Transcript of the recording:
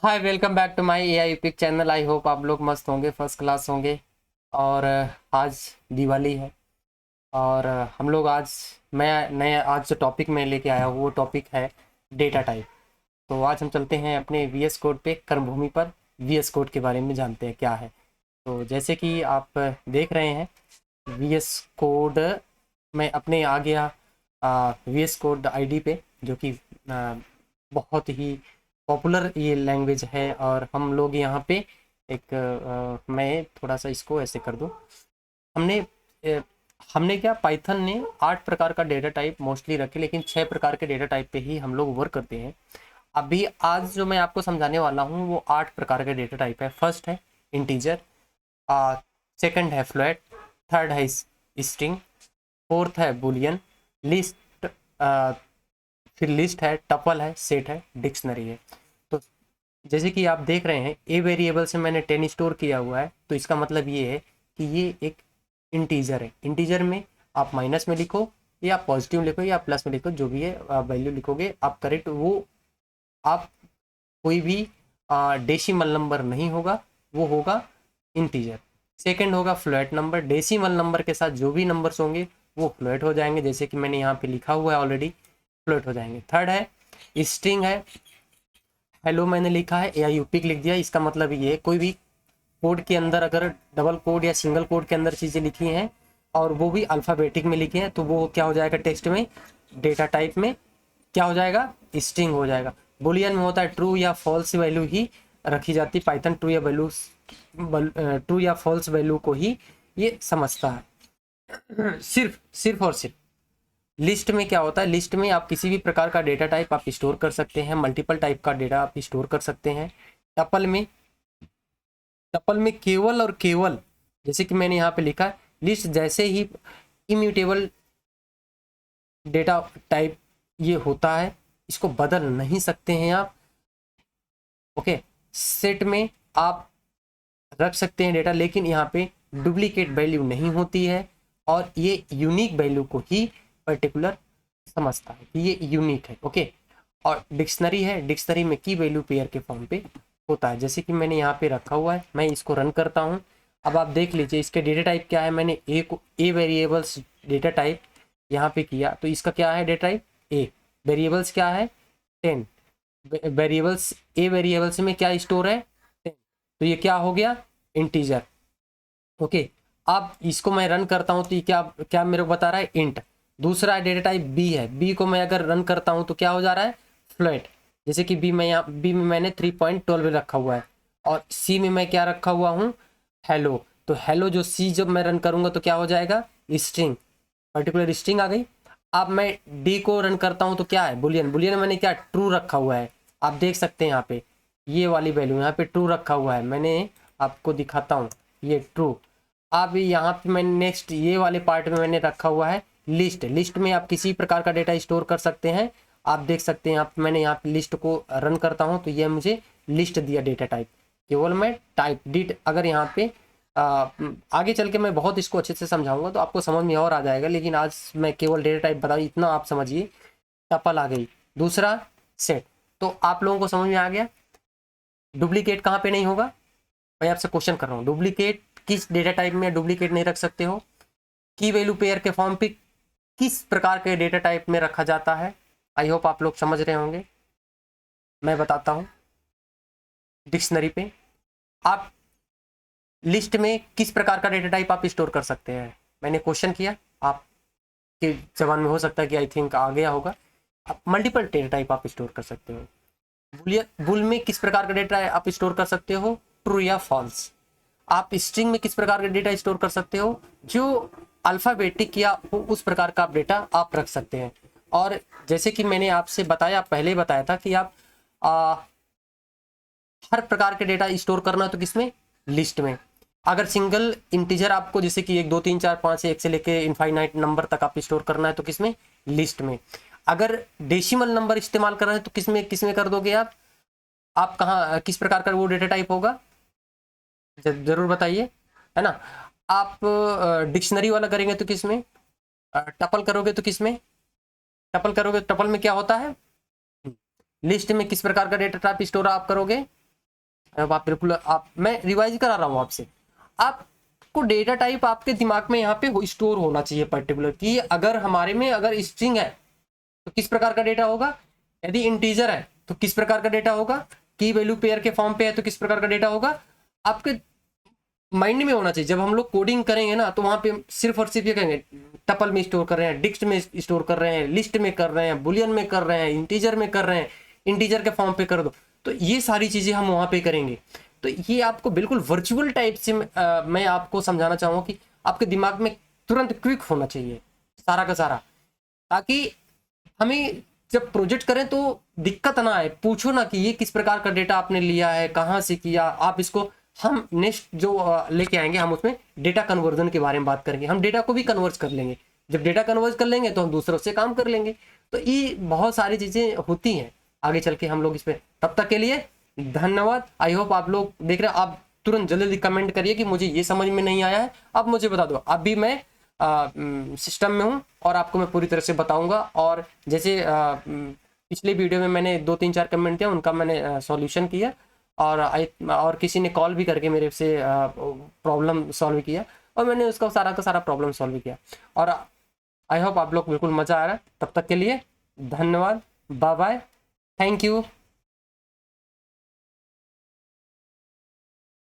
Hi, welcome back to my AI pic channel. I hope आप लोग मस्त होंगे, फर्स्ट क्लास होंगे। और आज दिवाली है। और हम लोग आज मैं नए आज जो टॉपिक मैं लेके आया हूँ वो टॉपिक है डेटा टाइप। तो आज हम चलते हैं अपने वीएस कोड पे, कर्मभूमि पर। वीएस कोड के बारे में जानते हैं क्या है। तो जैसे कि आप देख रहे हैं, वीएस कोड मैं अपने आ गया वीएस कोड आईडी पे, जो कि बहुत ही पॉपुलर ये लैंग्वेज है। और हम लोग यहाँ पे एक मैं थोड़ा सा इसको ऐसे कर दूँ। हमने अ, हमने क्या, पाइथन ने 8 प्रकार का डेटा टाइप मोस्टली रखे, लेकिन 6 प्रकार के डेटा टाइप पे ही हम लोग वर्क करते हैं। अभी आज जो मैं आपको समझाने वाला हूँ वो 8 प्रकार के डेटा टाइप है। फर्स्ट है इंटीजर, सेकंड है फ्लोट, थर्ड है स्ट्रिंग, फोर्थ है बुलियन, लिस्ट, फिर लिस्ट है, टपल है, सेट है, डिक्शनरी है। तो जैसे कि आप देख रहे हैं, ए वेरिएबल से मैंने 10 स्टोर किया हुआ है, तो इसका मतलब ये है कि ये एक इंटीजर है। इंटीजर में आप माइनस में लिखो या पॉजिटिव लिखो या प्लस में लिखो, जो भी है वैल्यू लिखोगे आप करेक्ट, वो आप कोई भी डेसिमल नंबर नहीं होगा, वो होगा इंटीजर। सेकंड होगा फ्लोट नंबर। डेसिमल नंबर के साथ जो भी नंबर्स होंगे वो फ्लोट हो जाएंगे, जैसे कि मैंने यहाँ पे लिखा हुआ है ऑलरेडी, फ्लोट हो जाएंगे। थर्ड है स्ट्रिंग है। हेलो मैंने लिखा है या यूपिक लिख दिया, इसका मतलब ये है कोई भी कोड के अंदर अगर डबल कोड या सिंगल कोड के अंदर चीज़ें लिखी हैं और वो भी अल्फ़ाबेटिक में लिखी हैं, तो वो क्या हो जाएगा, टेक्स्ट में, डेटा टाइप में क्या हो जाएगा, स्ट्रिंग हो जाएगा। बुलियन में होता है ट्रू या फॉल्स वैल्यू ही रखी जाती। पाइथन ट्रू या फॉल्स वैल्यू को ही ये समझता है। सिर्फ सिर्फ और सिर्फ लिस्ट में क्या होता है, लिस्ट में आप किसी भी प्रकार का डेटा टाइप आप स्टोर कर सकते हैं, मल्टीपल टाइप का डेटा आप स्टोर कर सकते हैं। टपल में टपल में केवल और केवल, जैसे कि मैंने यहाँ पे लिखा है, लिस्ट जैसे ही इम्यूटेबल डेटा टाइप ये होता है, इसको बदल नहीं सकते हैं आप। ओके। सेट में आप रख सकते हैं डेटा, लेकिन यहाँ पे डुप्लीकेट वैल्यू नहीं होती है, और ये यूनिक वैल्यू को ही पर्टिकुलर समझता है कि ये यूनिक है। ओके। और डिक्शनरी है, डिक्शनरी में की वैल्यू पेयर के फॉर्म पे होता है, जैसे कि मैंने यहाँ पे रखा हुआ है। मैं इसको रन करता हूँ। अब आप देख लीजिए इसके डेटा टाइप क्या है। मैंने ए वेरिएबल्स डेटा टाइप यहाँ पे किया, तो इसका क्या है डेटा टाइप, ए। वेरिएबल्स क्या है, 10। वेरिएबल्स, ए वेरिएबल्स में क्या स्टोर है, 10। तो ये क्या हो गया, इंटीजर। ओके। अब इसको मैं रन करता हूँ तो ये क्या क्या मेरे को बता रहा है, इंट। दूसरा डेटा टाइप बी है, बी को मैं अगर रन करता हूँ तो क्या हो जा रहा है, फ्लोट। जैसे कि बी में, यहाँ बी में मैंने 3.12 रखा हुआ है, और सी में मैं क्या रखा हुआ हूँ, हेलो। तो हेलो जो सी जब मैं रन करूँगा तो क्या हो जाएगा, स्ट्रिंग, पर्टिकुलर स्ट्रिंग आ गई। अब मैं डी को रन करता हूँ तो क्या है, बुलियन। बुलियन में मैंने क्या, ट्रू रखा हुआ है। आप देख सकते हैं यहाँ पे ये वाली वैल्यू यहाँ पे ट्रू रखा हुआ है। मैंने आपको दिखाता हूँ, ये ट्रू। अब यहाँ पे मैंने नेक्स्ट ये वाले पार्ट में मैंने रखा हुआ है लिस्ट। लिस्ट में आप किसी प्रकार का डेटा स्टोर कर सकते हैं। आप देख सकते हैं यहाँ पे मैंने यहाँ पे लिस्ट को रन करता हूँ तो ये मुझे लिस्ट दिया डेटा टाइप। केवल मैं टाइप डिट, अगर यहाँ पे आगे चल के मैं बहुत इसको अच्छे से समझाऊंगा तो आपको समझ में और आ जाएगा, लेकिन आज मैं केवल डेटा टाइप बताऊँ इतना आप समझिए। टपल आ गई, दूसरा सेट। तो आप लोगों को समझ में आ गया डुप्लीकेट कहाँ पे नहीं होगा। मैं आपसे क्वेश्चन कर रहा हूँ, डुप्लीकेट किस डेटा टाइप में डुप्लीकेट नहीं रख सकते हो। की वैल्यू पेयर के फॉर्म पे किस प्रकार के डेटा टाइप में रखा जाता है। आई होप आप लोग समझ रहे होंगे। मैं बताता हूँ। डिक्शनरी पे आप लिस्ट में किस प्रकार का डेटा टाइप आप स्टोर कर सकते हैं। मैंने क्वेश्चन किया, आपके जबान में हो सकता है कि आई थिंक आ गया होगा। आप मल्टीपल डेटा टाइप आप स्टोर कर सकते हो। बुल में किस प्रकार का डेटा आप स्टोर कर सकते हो, ट्रू या फॉल्स। आप स्ट्रिंग में किस प्रकार का डेटा स्टोर कर सकते हो, जो अल्फाबेटिक या उस प्रकार का डेटा आप रख सकते हैं। और जैसे कि मैंने आपसे बताया, पहले ही बताया था कि आप आ, हर प्रकार के डेटा स्टोर करना तो किसमें, लिस्ट में। अगर सिंगल इंटीजर आपको जैसे कि 1 2 3 4 5 1 से लेके इनफाइनाइट नंबर तक आप स्टोर करना है तो किसमें, लिस्ट में। अगर डेसिमल नंबर इस्तेमाल कर रहे हैं तो किसमें किसमें कर दोगे आप कहाँ किस प्रकार का वो डेटा टाइप होगा, जरूर बताइए, है ना। आप डिक्शनरी वाला करेंगे तो किसमें, टपल करोगे तो किसमें, टपल करोगे, टपल में क्या होता है, लिस्ट में किस प्रकार का डेटा टाइप स्टोर आप करोगे, अब आप बिल्कुल आप मैं रिवाइज करा रहा हूँ आपसे। आपको डेटा टाइप आपके दिमाग में यहाँ पे स्टोर होना चाहिए पर्टिकुलर, कि अगर हमारे में अगर स्ट्रिंग है तो किस प्रकार का डेटा होगा, यदि इंटीजर है तो किस प्रकार का डेटा होगा, की वैल्यू पेयर के फॉर्म पे है तो किस प्रकार का डेटा होगा, आपके माइंड में होना चाहिए। जब हम लोग कोडिंग करेंगे ना तो वहां पे सिर्फ और सिर्फ ये कहेंगे टपल में स्टोर कर रहे हैं, डिक्ट में स्टोर कर रहे हैं, लिस्ट में कर रहे हैं, बुलियन में कर रहे हैं, इंटीजर में कर रहे हैं, इंटीजर के फॉर्म पे कर दो। तो ये सारी चीजें हम वहां पे करेंगे। तो ये आपको बिल्कुल वर्चुअल टाइप से मैं आपको समझाना चाहूंगा कि आपके दिमाग में तुरंत क्विक होना चाहिए सारा का सारा, ताकि हमें जब प्रोजेक्ट करें तो दिक्कत ना आए। पूछो ना कि ये किस प्रकार का डेटा आपने लिया है, कहाँ से किया। आप इसको हम नेक्स्ट जो लेके आएंगे, हम उसमें डेटा कन्वर्जन के बारे में बात करेंगे। हम डेटा को भी कन्वर्ज कर लेंगे। जब डेटा कन्वर्ज कर लेंगे तो हम दूसरों से काम कर लेंगे। तो ये बहुत सारी चीज़ें होती हैं आगे चल के हम लोग इस पर। तब तक के लिए धन्यवाद। आई होप आप लोग देख रहे हैं, आप तुरंत जल्दी जल्दी कमेंट करिए कि मुझे ये समझ में नहीं आया है, अब मुझे बता दो। अभी मैं सिस्टम में हूँ और आपको मैं पूरी तरह से बताऊंगा। और जैसे पिछले वीडियो में मैंने 2-3-4 कमेंट किया, उनका मैंने सॉल्यूशन किया। और किसी ने कॉल भी करके मेरे से प्रॉब्लम सॉल्व किया, और मैंने उसका सारा का सारा प्रॉब्लम सॉल्व किया। और आई होप आप लोग बिल्कुल मज़ा आ रहा है। तब तक के लिए धन्यवाद, बाय बाय, थैंक यू।